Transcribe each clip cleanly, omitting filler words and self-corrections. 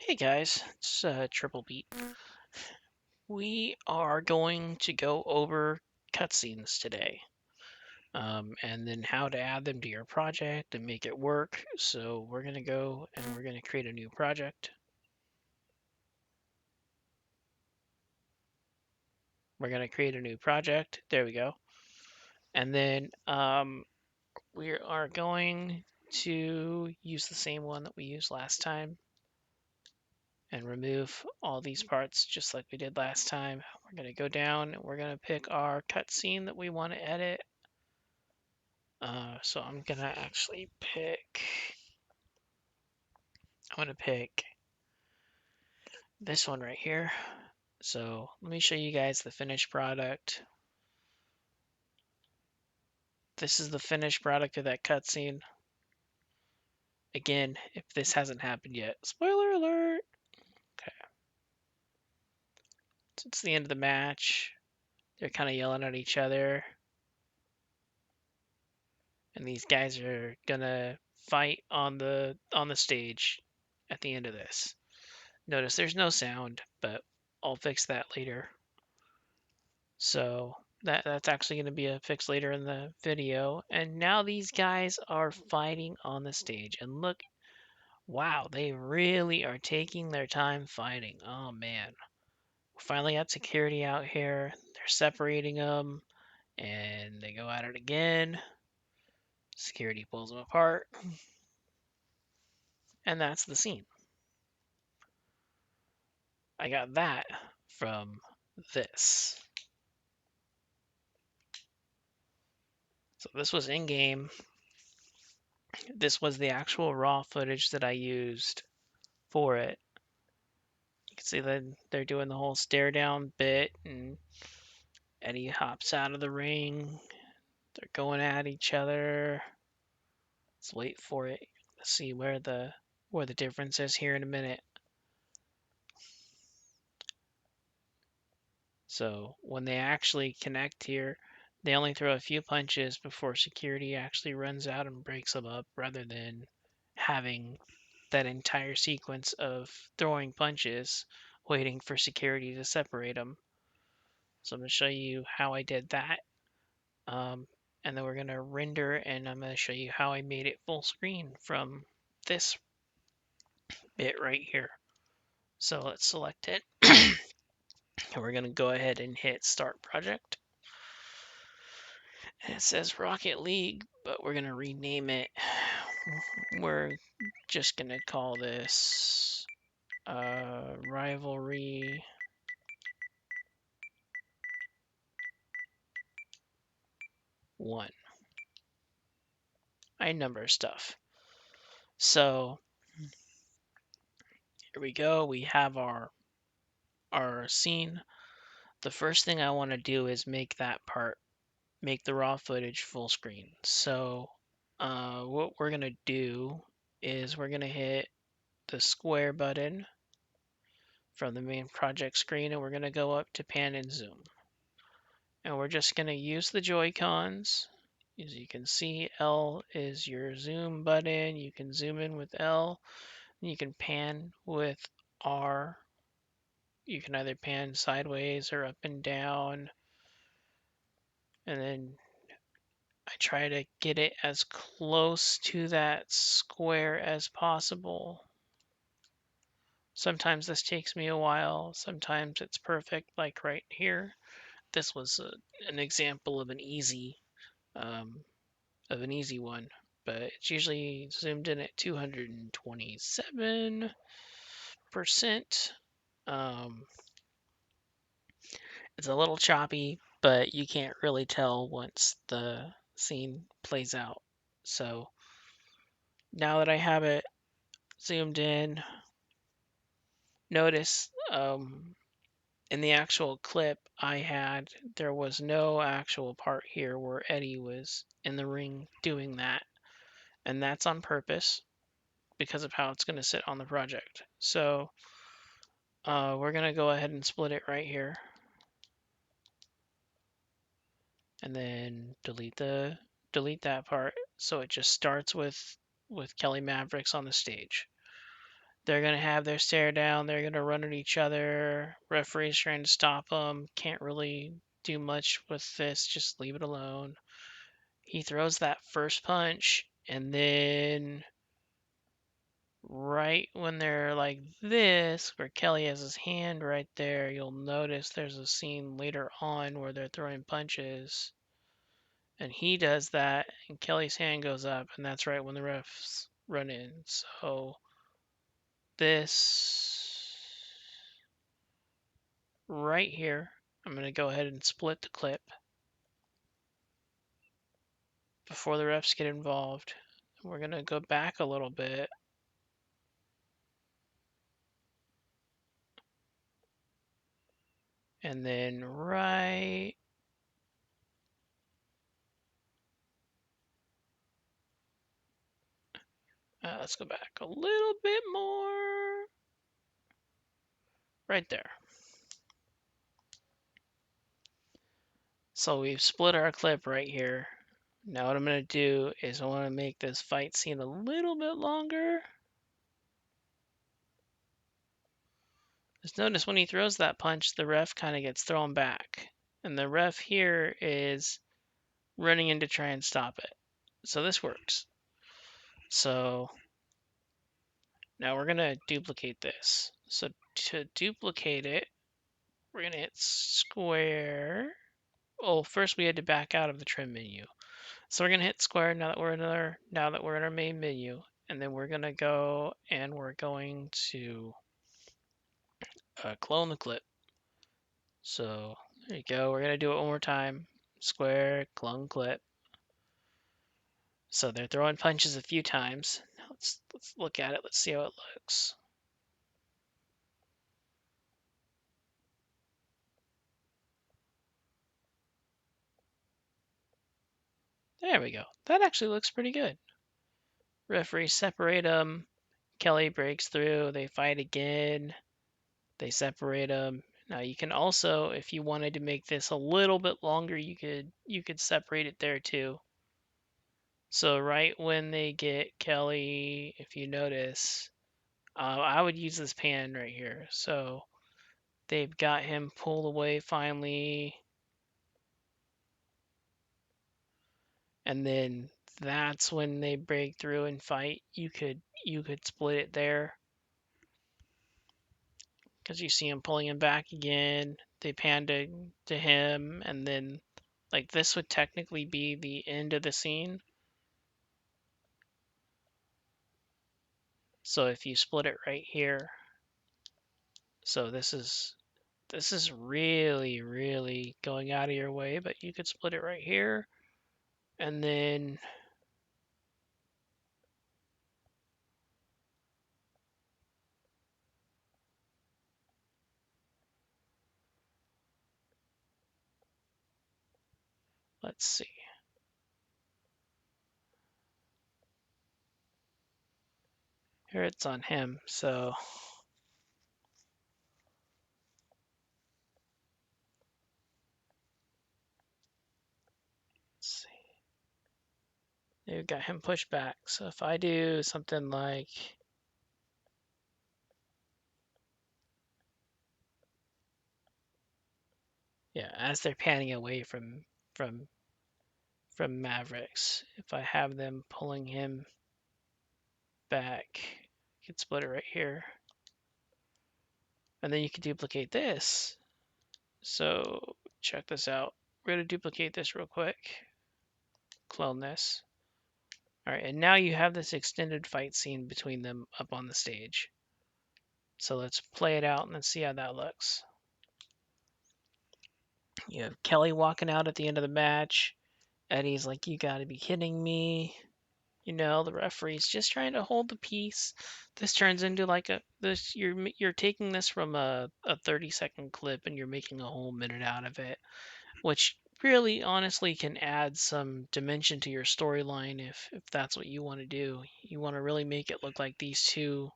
Hey guys, it's Triple Beat. We are going to go over cutscenes today, and then how to add them to your project and make it work. So we're going to go and we're going to create a new project. We're going to create a new project. There we go. And then we are going to use the same one that we used last time and remove all these parts just like we did last time. We're going to go down and we're going to pick our cutscene that we want to edit. So I'm gonna actually I'm gonna pick this one right here. So let me show you guys the finished product. This is the finished product of that cutscene. Again, if this hasn't happened yet, spoiler alert. Okay, so it's the end of the match. They're kind of yelling at each other, and these guys are gonna fight on the stage at the end of this. Notice there's no sound, but I'll fix that later. So that's actually going to be a fix later in the video. And now these guys are fighting on the stage. And look, wow, they really are taking their time fighting. Oh man. Finally got security out here. They're separating them. And they go at it again. Security pulls them apart. And that's the scene. I got that from this. So this was in game. This was the actual raw footage that I used for it. You can see that they're doing the whole stare down bit, and Eddie hops out of the ring. They're going at each other. Let's wait for it. Let's see where the difference is here in a minute. So when they actually connect here, they only throw a few punches before security actually runs out and breaks them up, rather than having that entire sequence of throwing punches, waiting for security to separate them. So I'm going to show you how I did that. And then we're going to render, and I'm going to show you how I made it full screen from this bit right here. So let's select it. And we're going to go ahead and hit Start Project. And it says Rocket League, but we're going to rename it. We're just going to call this Rivalry 1. I number stuff. So here we go. We have our scene. The first thing I want to do is make the raw footage full screen. So what we're gonna do is we're gonna hit the square button from the main project screen, and we're gonna go up to pan and zoom. And we're just gonna use the Joy-Cons. As you can see, L is your zoom button. You can zoom in with L, and you can pan with R. You can either pan sideways or up and down. And then I try to get it as close to that square as possible. Sometimes this takes me a while, sometimes it's perfect, like right here. This was an example of an easy one, but it's usually zoomed in at 227%. It's a little choppy, but you can't really tell once the scene plays out. So now that I have it zoomed in, notice in the actual clip I had, there was no actual part here where Eddie was in the ring doing that. And that's on purpose because of how it's going to sit on the project. So we're going to go ahead and split it right here. And then delete that part. So it just starts with Kelly Mavericks on the stage. They're gonna have their stare down. They're gonna run at each other. Referee's trying to stop them. Can't really do much with this. Just leave it alone. He throws that first punch, and then right when they're like this, where Kelly has his hand right there, you'll notice there's a scene later on where they're throwing punches. And he does that, and Kelly's hand goes up, and that's right when the refs run in. So this right here, I'm going to go ahead and split the clip before the refs get involved. We're going to go back a little bit. And then let's go back a little bit more. Right there. So we've split our clip right here. Now what I'm going to do is I want to make this fight scene a little bit longer. Just notice when he throws that punch, the ref kind of gets thrown back. And the ref here is running in to try and stop it. So this works. So now we're going to duplicate this. So to duplicate it, we're going to hit square. Oh, first we had to back out of the trim menu. So we're going to hit square now that we're in our main menu. And then we're going to go and we're going to clone the clip. So there you go. We're going to do it one more time. Square, clone clip. So they're throwing punches a few times. Now let's look at it. Let's see how it looks. There we go. That actually looks pretty good. Referees separate them. Kelly breaks through. They fight again. They separate them. Now you can also, if you wanted to make this a little bit longer, you could separate it there too. So right when they get Kelly, if you notice, I would use this pan right here. So they've got him pulled away finally. And then that's when they break through and fight. You could split it there. Because you see him pulling him back again. They pan to him, and then like this would technically be the end of the scene. So if you split it right here, so this is really going out of your way, but you could split it right here, and then let's see. Here it's on him, so let's see. They've got him pushed back. So if I do something like as they're panning away from Mavericks, if I have them pulling him back, you can split it right here. And then you can duplicate this. So check this out. We're going to duplicate this real quick. Clone this. All right, and now you have this extended fight scene between them up on the stage. So let's play it out and let's see how that looks. You have Kelly walking out at the end of the match. Eddie's like, you gotta be kidding me. You know, the referee's just trying to hold the peace. This turns into like you're taking this from a 30-second clip and you're making a whole minute out of it, which really honestly can add some dimension to your storyline if that's what you want to do. You want to really make it look like these two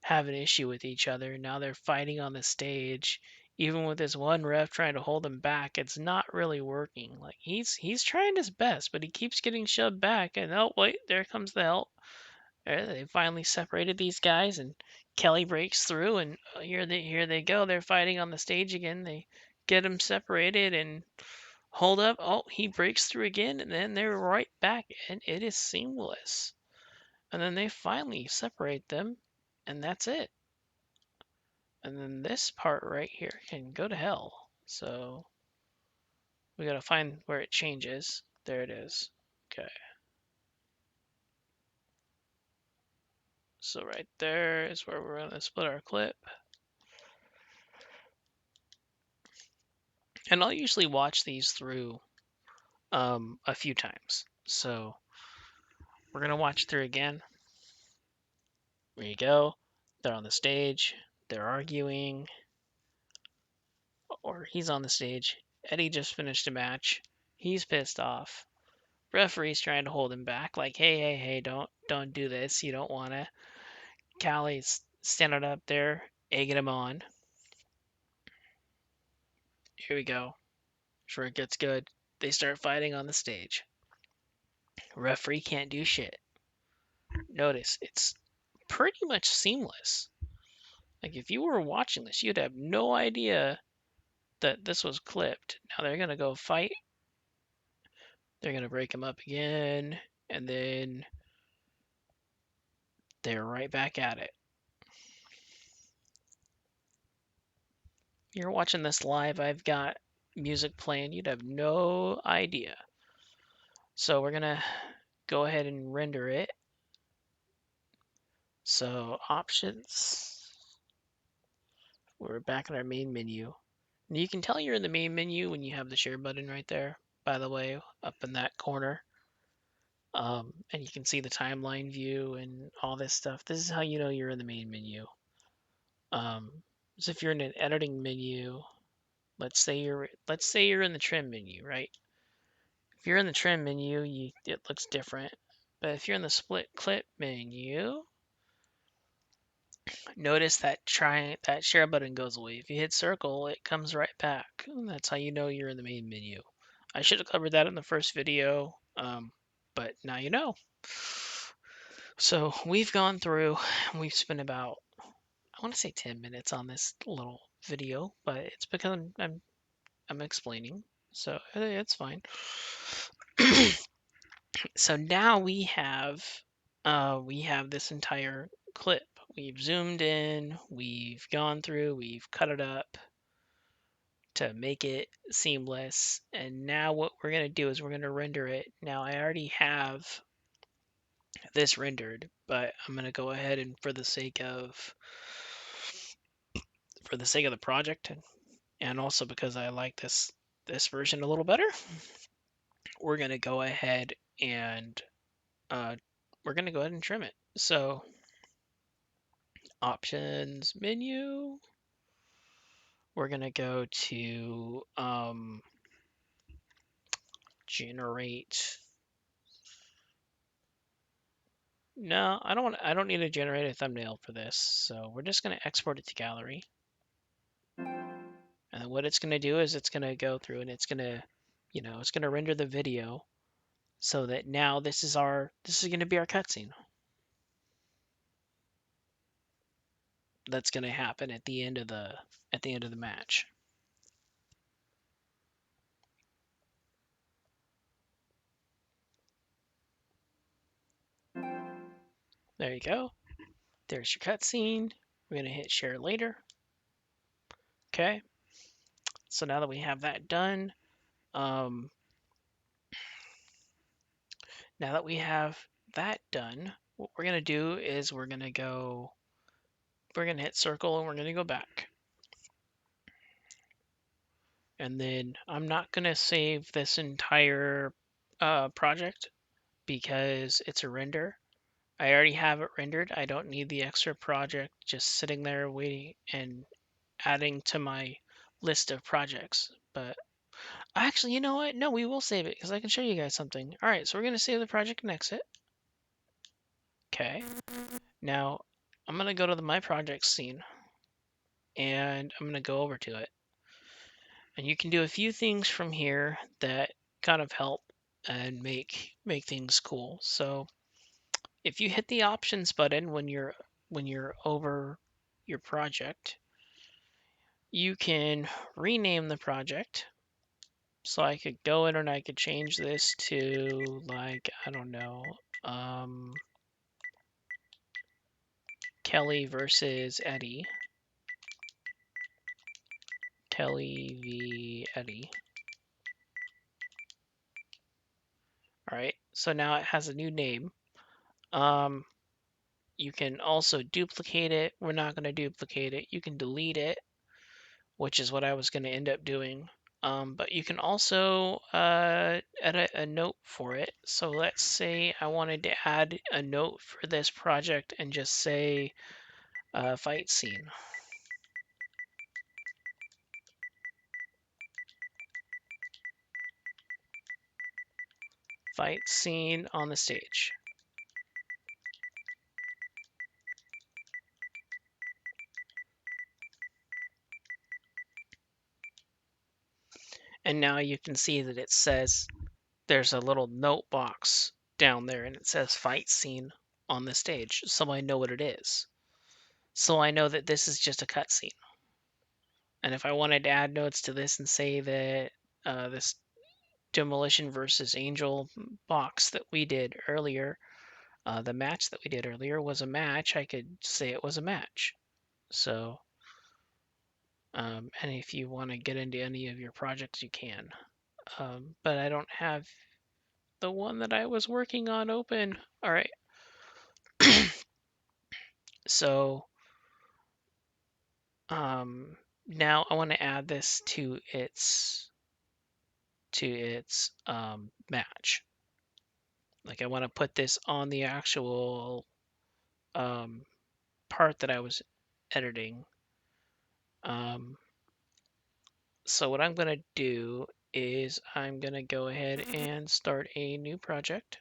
have an issue with each other. Now they're fighting on the stage. Even with this one ref trying to hold him back, it's not really working. Like he's trying his best, but he keeps getting shoved back. And oh wait, there comes the help. They finally separated these guys, and Kelly breaks through, and here they go. They're fighting on the stage again. They get them separated and hold up. Oh, he breaks through again, and then they're right back, and it is seamless. And then they finally separate them, and that's it. And then this part right here can go to hell. So we gotta find where it changes. There it is. Okay. So right there is where we're gonna split our clip. And I'll usually watch these through a few times. So we're gonna watch through again. There you go. They're on the stage. They're arguing. Or he's on the stage. Eddie just finished a match. He's pissed off. Referee's trying to hold him back, like, hey, don't do this. You don't wanna. Callie's standing up there, egging him on. Here we go. Sure, it gets good. They start fighting on the stage. Referee can't do shit. Notice it's pretty much seamless. Like if you were watching this, you'd have no idea that this was clipped. Now they're gonna go fight. They're gonna break him up again, and then they're right back at it. You're watching this live, I've got music playing, you'd have no idea. So we're gonna go ahead and render it. So options, we're back in our main menu. And you can tell you're in the main menu when you have the share button right there, by the way, up in that corner. And you can see the timeline view and all this stuff. This is how you know you're in the main menu. So if you're in an editing menu, let's say you're in the trim menu, right? If you're in the trim menu, it looks different. But if you're in the split clip menu, notice that share button goes away. If you hit circle, it comes right back. And that's how you know you're in the main menu. I should have covered that in the first video, but now you know. So we've gone through, we've spent about, I want to say 10 minutes on this little video, but it's because I'm explaining, so it's fine. So now we have this entire clip. We've zoomed in, we've gone through, we've cut it up to make it seamless, and now what we're going to do is we're going to render it. Now I already have this rendered, but I'm going to go ahead and for the sake of the project, and also because I like this version a little better, we're going to go ahead and trim it. So options menu, we're going to go to generate. No, I don't need to generate a thumbnail for this. So we're just going to export it to gallery. And then what it's going to do is it's going to go through and it's going to, it's going to render the video so that now this is going to be our cutscene. That's going to happen at the end of the match. There you go. There's your cutscene. We're going to hit share later. Okay. So now that we have that done, now that we have that done, what we're going to do is we're going to hit circle and we're going to go back. And then I'm not going to save this entire project because it's a render. I already have it rendered. I don't need the extra project just sitting there waiting and adding to my list of projects. But actually, you know what? No, we will save it because I can show you guys something. All right, so we're going to save the project and exit. Okay. Now, I'm going to go to the My Projects scene and I'm going to go over to it. And you can do a few things from here that kind of help and make things cool. So if you hit the options button when you're over your project, you can rename the project. So I could go in and I could change this to, like, I don't know, Kelly versus Eddie. Kelly v. Eddie. All right, so now it has a new name. You can also duplicate it. We're not going to duplicate it. You can delete it, which is what I was going to end up doing. But you can also edit a note for it. So let's say I wanted to add a note for this project and just say fight scene. Fight scene on the stage. And now you can see that it says there's a little note box down there and it says fight scene on the stage. So I know what it is. So I know that this is just a cutscene. And if I wanted to add notes to this and say that this Demolition versus Angel box that we did earlier, the match that we did earlier was a match, I could say it was a match. So, and if you want to get into any of your projects, you can. But I don't have the one that I was working on open. All right. So, now I want to add this to its match. Like I want to put this on the actual part that I was editing. So what I'm going to do is I'm going to go ahead and start a new project.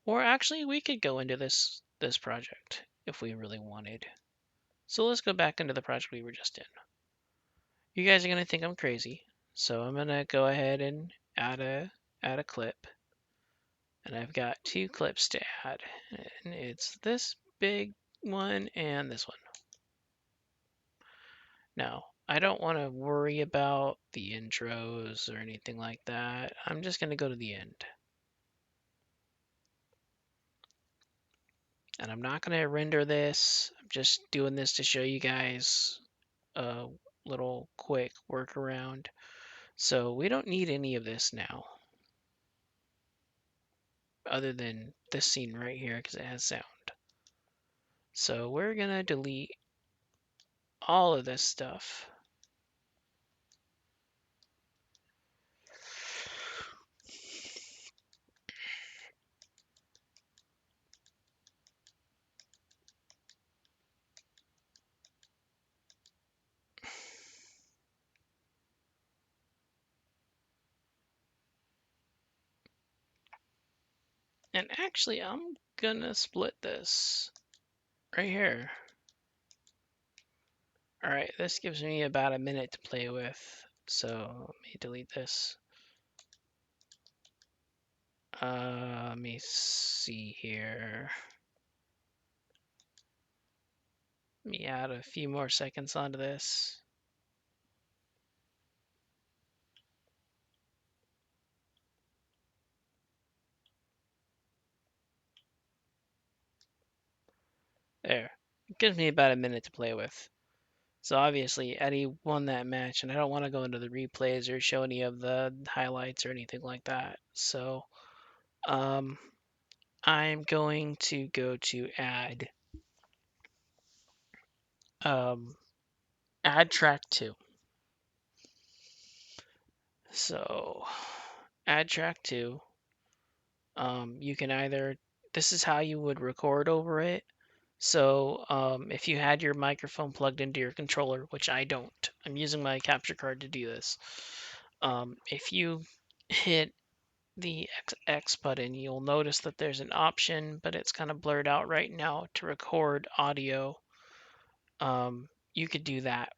Or actually, we could go into this project if we really wanted. So let's go back into the project we were just in. You guys are going to think I'm crazy. So I'm going to go ahead and add a clip. And I've got 2 clips to add. And it's this big one and this one. Now, I don't want to worry about the intros or anything like that. I'm just going to go to the end. And I'm not going to render this. I'm just doing this to show you guys a little quick workaround. So we don't need any of this now, other than this scene right here because it has sound. So we're going to delete all of this stuff. And actually, I'm going to split this right here. All right, this gives me about a minute to play with. So let me delete this. Let me see here. Let me add a few more seconds onto this. There. It gives me about a minute to play with. So obviously Eddie won that match, and I don't want to go into the replays or show any of the highlights or anything like that. So I'm going to go to add add track 2. So add track 2. You can either, this is how you would record over it. So if you had your microphone plugged into your controller, which I don't, I'm using my capture card to do this. If you hit the X button, you'll notice that there's an option, but it's kind of blurred out right now, to record audio. You could do that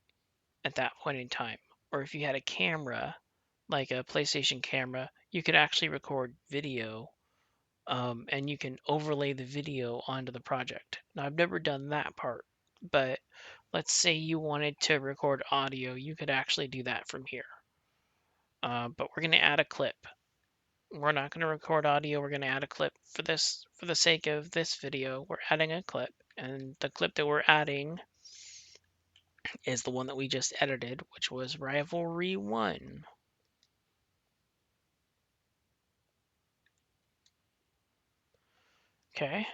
at that point in time. Or if you had a camera, like a PlayStation camera, you could actually record video and you can overlay the video onto the project. Now, I've never done that part, but let's say you wanted to record audio, you could actually do that from here. But we're going to add a clip. We're not going to record audio. We're going to add a clip for this. For the sake of this video, we're adding a clip, and the clip that we're adding is the one that we just edited, which was Rivalry 1. Okay.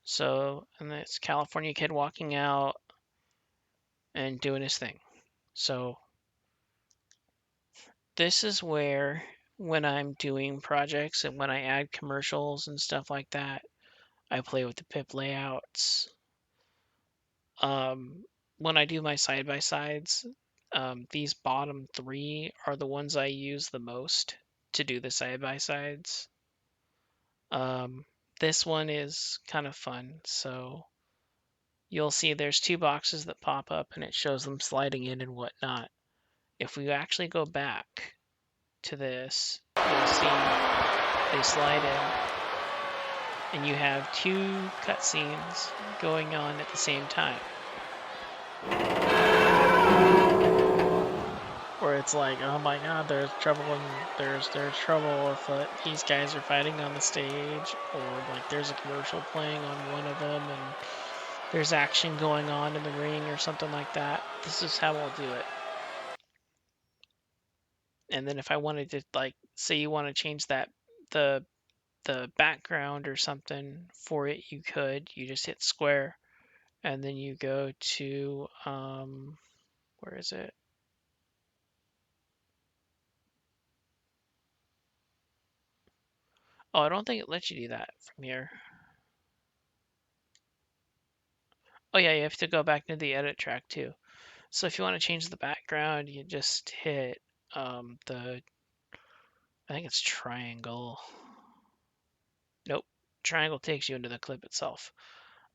So, and it's California kid walking out and doing his thing. So, this is where, when I'm doing projects and when I add commercials and stuff like that, I play with the pip layouts. When I do my side-by-sides, these bottom 3 are the ones I use the most to do the side-by-sides. This one is kind of fun. So you'll see there's 2 boxes that pop up and it shows them sliding in and whatnot. If we actually go back to this, you'll see they slide in and you have 2 cutscenes going on at the same time. Where it's like, oh my god, there's trouble if these guys are fighting on the stage, or like there's a commercial playing on one of them and there's action going on in the ring or something like that. This is how I'll do it. And then if I wanted to, like, say you want to change that the background or something for it, you could. You just hit square and then you go to where is it? Oh, I don't think it lets you do that from here. Oh yeah, you have to go back to the edit track too. So if you want to change the background, you just hit I think it's triangle. Nope, triangle takes you into the clip itself.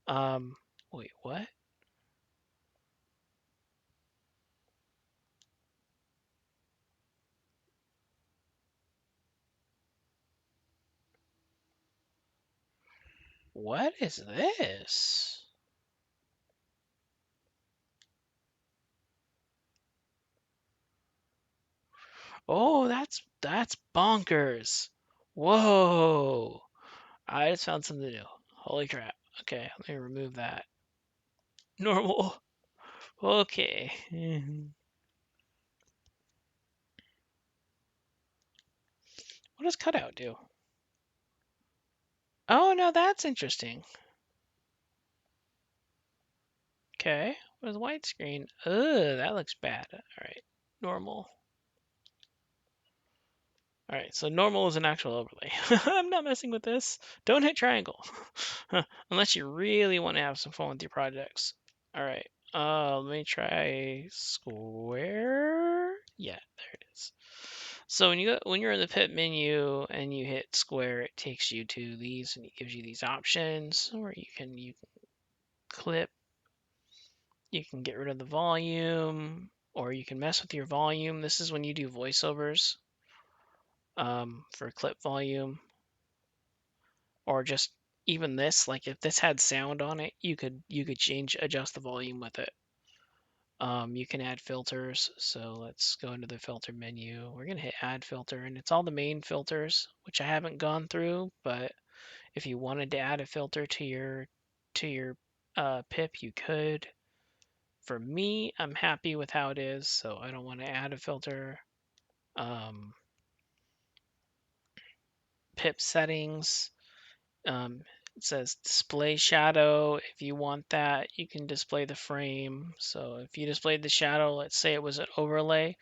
Wait, what? What is this? Oh, that's bonkers. Whoa. I just found something new. Holy crap. Okay, let me remove that. Normal. Okay. What does cutout do? Oh, no, that's interesting. Okay, with widescreen. Ugh, that looks bad. All right, normal. All right, so normal is an actual overlay. I'm not messing with this. Don't hit triangle. Unless you really want to have some fun with your projects. All right, let me try square. Yeah, there it is. So when you're in the pip menu and you hit square, it takes you to these and it gives you these options where you can clip, you can get rid of the volume, or you can mess with your volume. This is when you do voiceovers for clip volume, or just even this. Like if this had sound on it, you could adjust the volume with it. You can add filters. So let's go into the filter menu. We're gonna hit add filter, and it's all the main filters, which I haven't gone through. But if you wanted to add a filter to your pip, you could. For me, I'm happy with how it is, so I don't want to add a filter. Pip settings. It says display shadow. If you want that, you can display the frame. So if you displayed the shadow, let's say it was an overlay,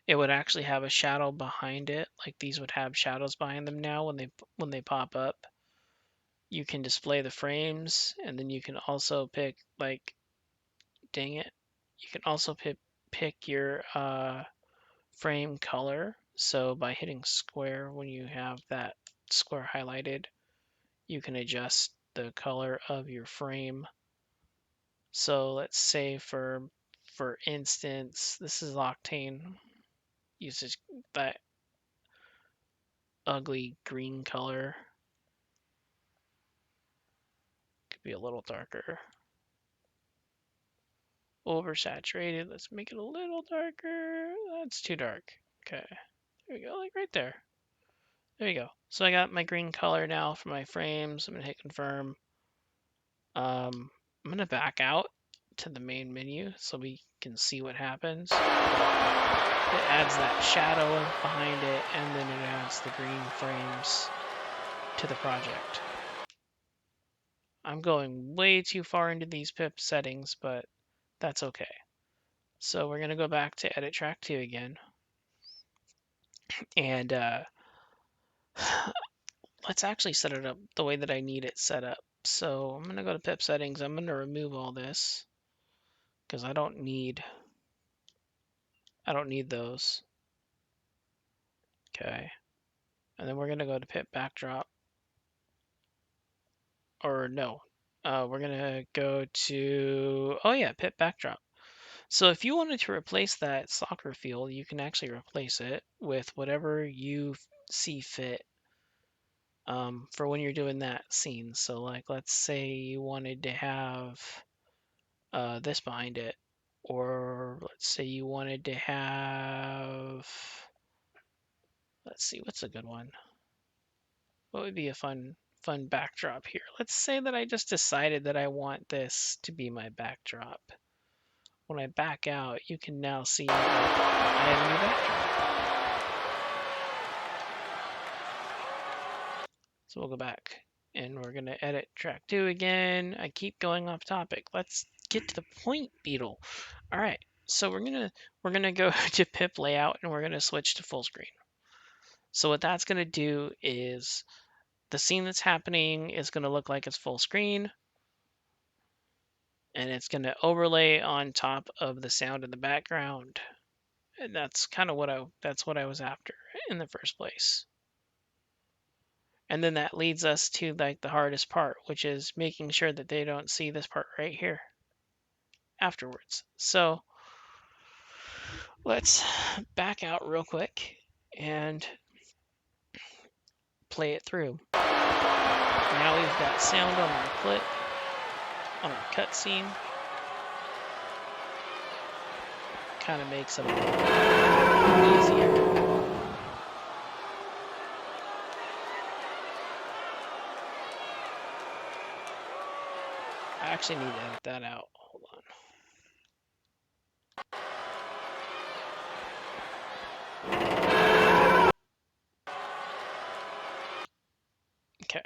it would actually have a shadow behind it. Like these would have shadows behind them now when they pop up. You can display the frames, and then you can also pick, like, dang it, you can also pick your frame color. So by hitting square, when you have that square highlighted, you can adjust the color of your frame. So let's say for instance, this is Octane, uses that ugly green color. be a little darker. Oversaturated. Let's make it a little darker. That's too dark. Okay. There we go, like right there. There you go. So I got my green color now for my frames. I'm gonna hit confirm. I'm gonna back out to the main menu so we can see what happens. It adds that shadow behind it, and then it adds the green frames to the project. I'm going way too far into these pip settings, but that's okay. So we're gonna go back to edit track 2 again. And let's actually set it up the way that I need it set up. So I'm gonna go to pip settings. I'm gonna remove all this because I don't need those. Okay. And then we're gonna go to pip backdrop. Or no, we're gonna go to, oh yeah, pip backdrop. So if you wanted to replace that soccer field, you can actually replace it with whatever you see fit for when you're doing that scene. So like, let's say you wanted to have this behind it, or let's say you wanted to have, let's see, what's a good one? What would be a fun backdrop here? Let's say that I just decided that I want this to be my backdrop. When I back out, you can now see that I have a new backdrop. So we'll go back and we're gonna edit track 2 again. I keep going off topic. Let's get to the point, Beetle. All right, so we're gonna go to pip layout and we're gonna switch to full screen. So what that's gonna do is the scene that's happening is gonna look like it's full screen, and it's gonna overlay on top of the sound in the background. And that's kind of what I was after in the first place. And then that leads us to like the hardest part, which is making sure that they don't see this part right here afterwards. So let's back out real quick and play it through. Now we've got sound on our clip, on our cutscene. Kind of makes it a little easier. I actually need to edit that out. Hold on. Okay.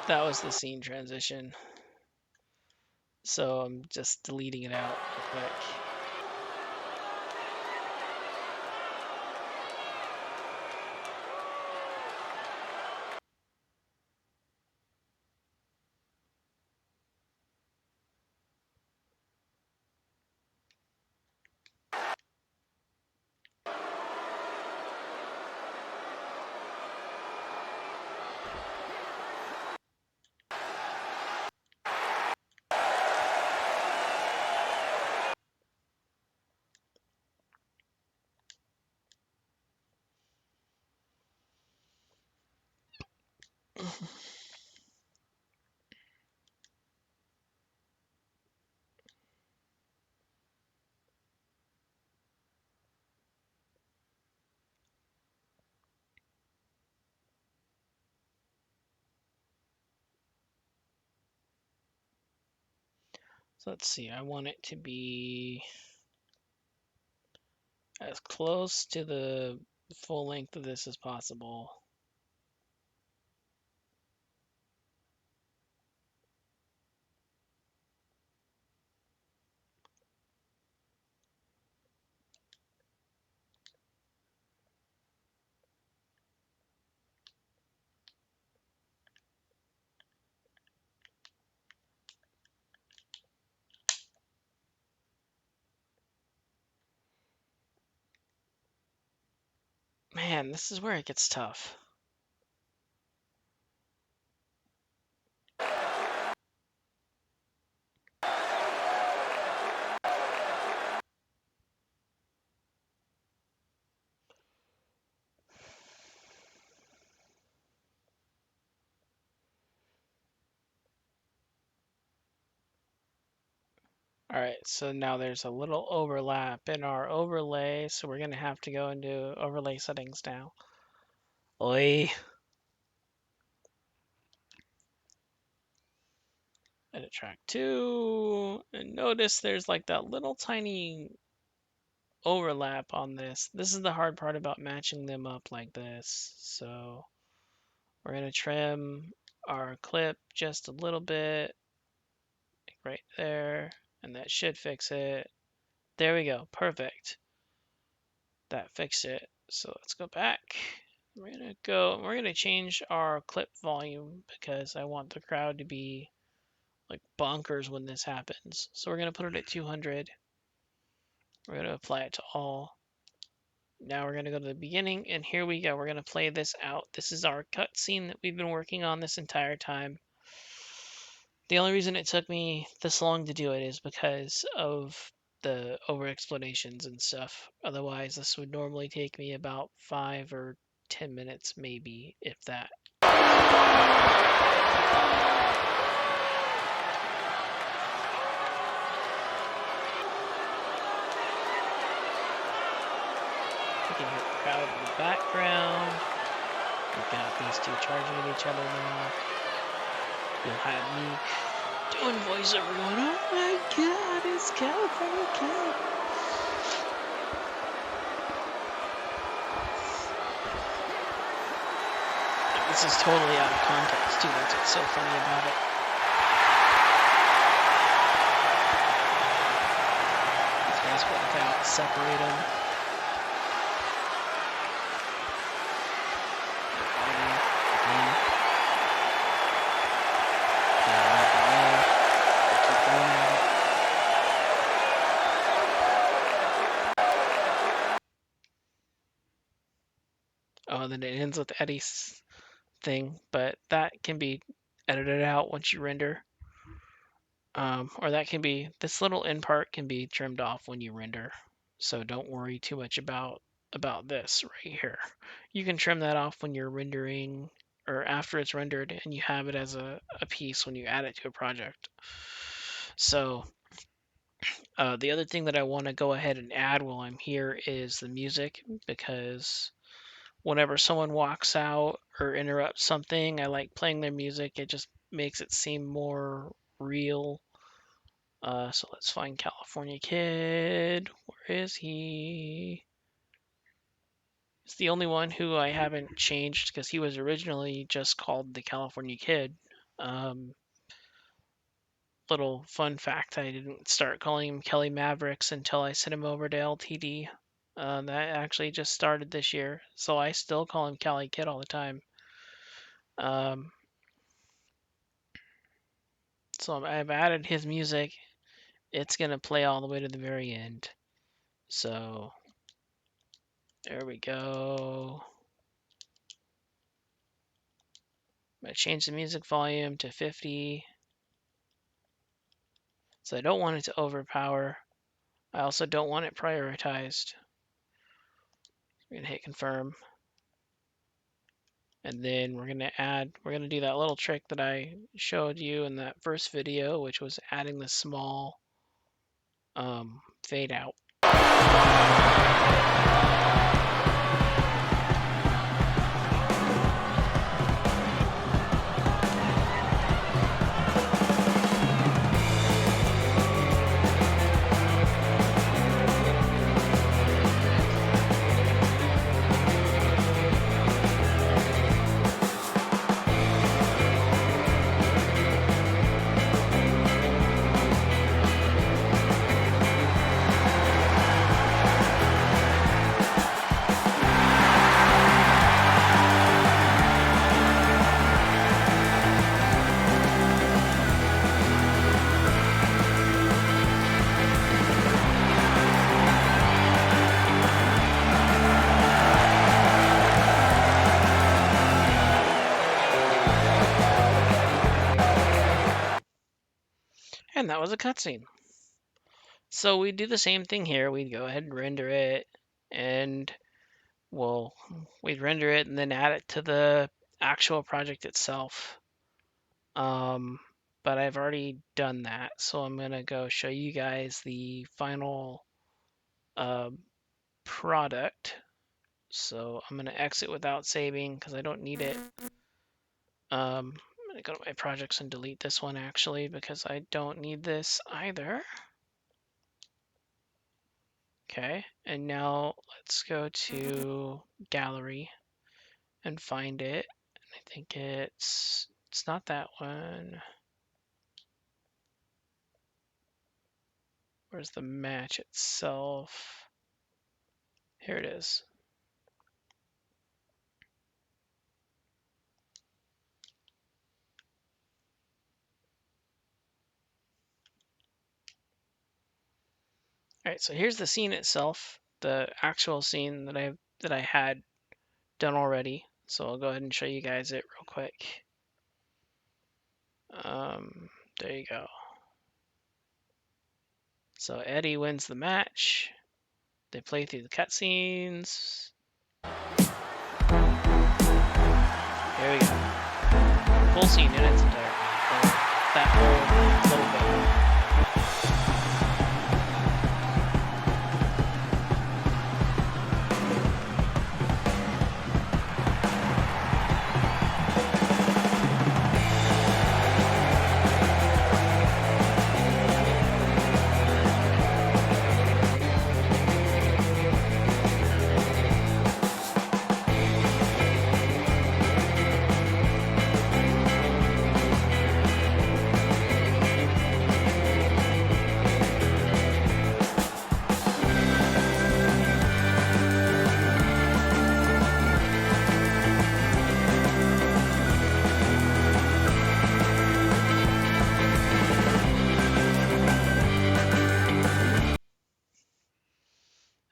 That was the scene transition. So I'm just deleting it out real quick. So let's see, I want it to be as close to the full length of this as possible. Man, this is where it gets tough. All right, so now there's a little overlap in our overlay, so we're gonna have to go into overlay settings now. Oi. Edit track 2, and notice there's like that little tiny overlap on this. This is the hard part about matching them up like this. So we're gonna trim our clip just a little bit, like right there, and that should fix it. There we go, perfect. That fixed it. So let's go back. We're gonna change our clip volume because I want the crowd to be like bonkers when this happens. So we're gonna put it at 200. We're gonna apply it to all. Now we're gonna go to the beginning, and here we go. We're gonna play this out. This is our cutscene that we've been working on this entire time. The only reason it took me this long to do it is because of the over explanations and stuff. Otherwise, this would normally take me about 5 or 10 minutes, maybe, if that. You can hear the crowd in the background. We've got these two charging at each other now. You'll have me doing voiceover going, oh my god, it's California Kid. This is totally out of context too, that's what's so funny about it. These guys walk out, separate them. Oh, then it ends with Eddie's thing, but that can be edited out once you render. Or that can be, this little end part can be trimmed off when you render. So don't worry too much about this right here. You can trim that off when you're rendering or after it's rendered and you have it as a piece when you add it to a project. So the other thing that I want to go ahead and add while I'm here is the music, because whenever someone walks out or interrupts something, I like playing their music. It just makes it seem more real. So let's find California Kid. Where is he? He's the only one who I haven't changed because he was originally just called the California Kid. Little fun fact, I didn't start calling him Kelly Mavericks until I sent him over to LTD. That actually just started this year, so I still call him Cali Kid all the time. So I've added his music. It's going to play all the way to the very end. So there we go. I'm going to change the music volume to 50. So I don't want it to overpower. I also don't want it prioritized. We're going to hit confirm. And then we're going to do that little trick that I showed you in that first video, which was adding the small fade out. And that was a cutscene. So we do the same thing here. We'd go ahead and render it, and we'd render it and then add it to the actual project itself. but I've already done that. So I'm gonna go show you guys the final product. So I'm gonna exit without saving because I don't need it. I'm gonna go to my projects and delete this one actually because I don't need this either. Okay, and now let's go to gallery and find it. I think it's not that one. Where's the match itself? Here it is. All right, so here's the scene itself, the actual scene that I had done already. So I'll go ahead and show you guys it real quick. There you go. So Eddie wins the match. They play through the cutscenes. Here we go. Full scene in its entirety. That whole little bit.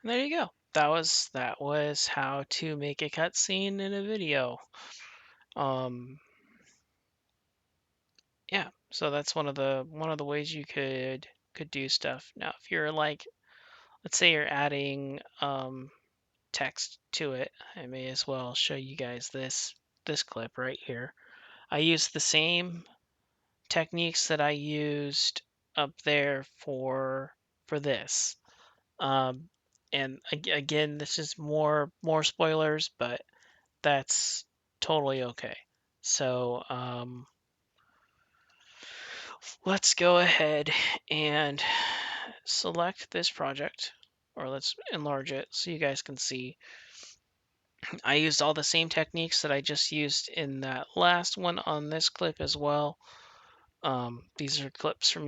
And there you go. That was how to make a cutscene in a video. Yeah, so that's one of the ways you could do stuff. Now, if you're like, let's say you're adding text to it, I may as well show you guys this clip right here. I used the same techniques that I used up there for this. And again, this is more spoilers, but that's totally okay. So let's go ahead and select this project, or let's enlarge it so you guys can see. I used all the same techniques that I just used in that last one on this clip as well. These are clips from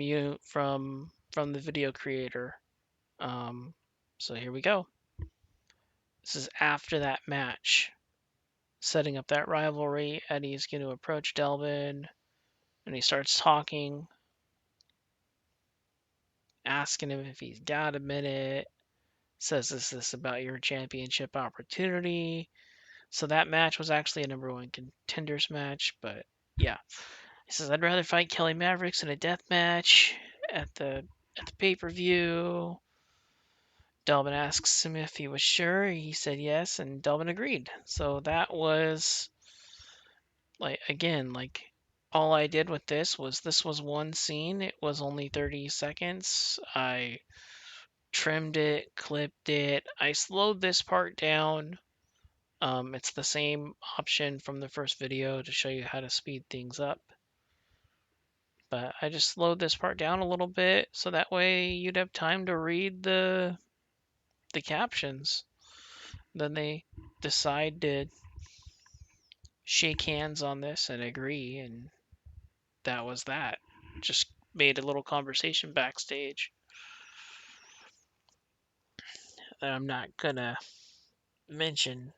the video creator. So here we go. This is after that match, setting up that rivalry. Eddie's going to approach Delvin, and he starts talking, asking him if he's got a minute. Says this about your championship opportunity. So that match was actually a #1 contenders match, but yeah. He says, I'd rather fight Kelly Mavericks in a death match at the pay-per-view. Delvin asks him if he was sure. He said yes, and Delvin agreed. So that was like, again, like all I did with this was one scene. It was only 30 seconds. I trimmed it, clipped it. I slowed this part down. It's the same option from the first video to show you how to speed things up. But I just slowed this part down a little bit so that way you'd have time to read the captions. Then they decide to shake hands on this and agree, and that was that. Just made a little conversation backstage that I'm not gonna mention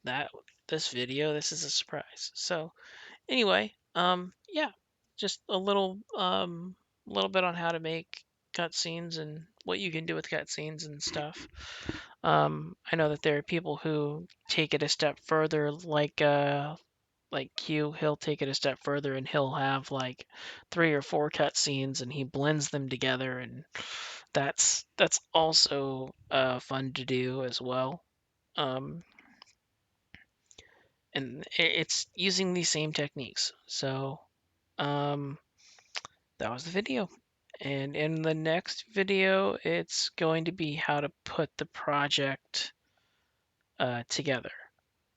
that this video. This is a surprise. So anyway, yeah, just a little bit on how to make cutscenes and what you can do with cutscenes and stuff. I know that there are people who take it a step further, like Q. He'll take it a step further and he'll have like 3 or 4 cutscenes and he blends them together, and that's also fun to do as well. And it's using these same techniques. So that was the video. And in the next video, it's going to be how to put the project together.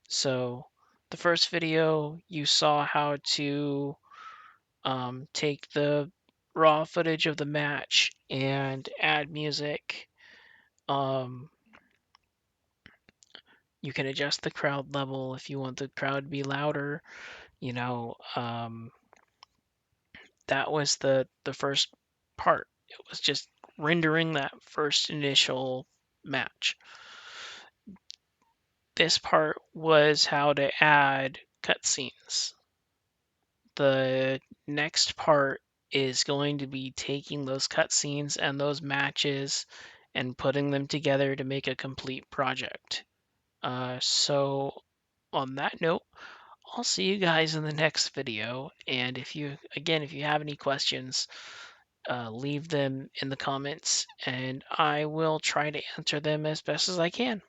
So the first video, you saw how to take the raw footage of the match and add music. You can adjust the crowd level if you want the crowd to be louder. You know, that was the first part. It was just rendering that first initial match. This part was how to add cutscenes. The next part is going to be taking those cutscenes and those matches and putting them together to make a complete project. So on that note, I'll see you guys in the next video. And if you have any questions, leave them in the comments and I will try to answer them as best as I can.